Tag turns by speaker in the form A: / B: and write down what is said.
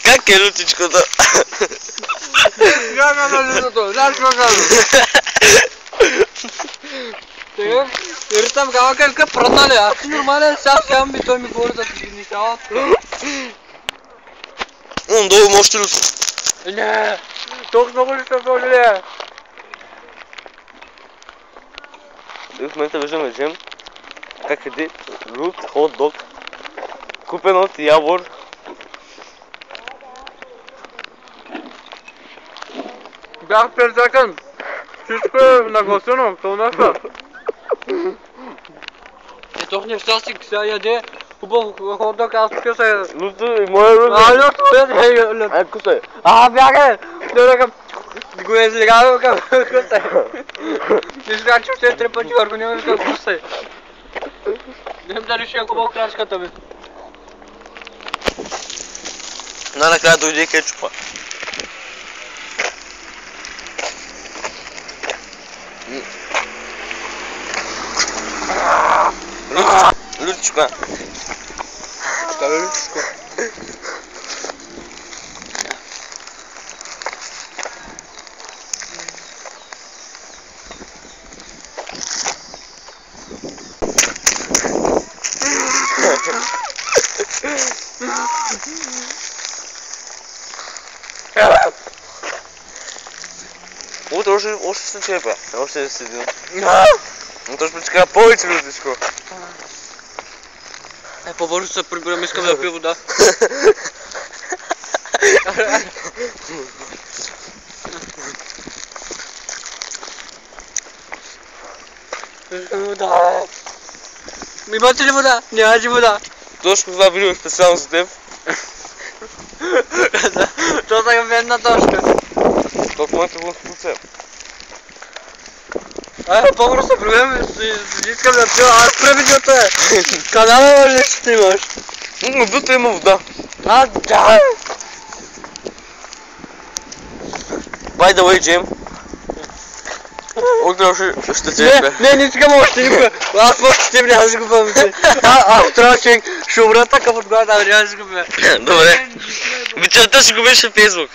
A: Как е лютичкото?
B: Няма на лютото, знаеш какво казвам? Тега, там какъв праднале, аз си нормален, сега ми той ми говори да ти нещава.
A: Долу можете ли?
B: Не, толкова много ли са доли?
A: И в момента виждаме Джем как еди лют хот-дог, купен от Явор.
B: Бях пердакан, всичко е нагласено, кълнаха. Ето нещастик сега яде хубав хот-дог, аз тук се...
A: Луто и моя лут.
B: Лют, лют.
A: Ай, кусай.
B: Бяге! Дойдакам, го е излегавал към кусай. Изгледам, че ще 3 пъти върху него и към кусай. Дем да реши хубаво крачката ми.
A: Накрая дойде и кетчупа. Лютичка.
B: Така бе, лютичко.
A: Утре още се чепа. Още е седил. Но то ще почека повече лютичко.
B: По-бързо се прибирам, искам да пия вода. Вода. Имате ли вода? Нямате вода.
A: Точно това видео е специално за теб.
B: Това са към една точка.
A: То в момента конституция.
B: По-бързо се прибирам, искам да пия, аз спре видеото е. Канала ли ще снимаш?
A: Вътре има вода.
B: Да!
A: By the way, Джем. Утре ще чепе.
B: Не искам още никога. Аз после ще ми няма да го памете. Аз трябва ще умра така от глада, няма да го памете.
A: Добре. Вечерта ще го беше в Фейсбук.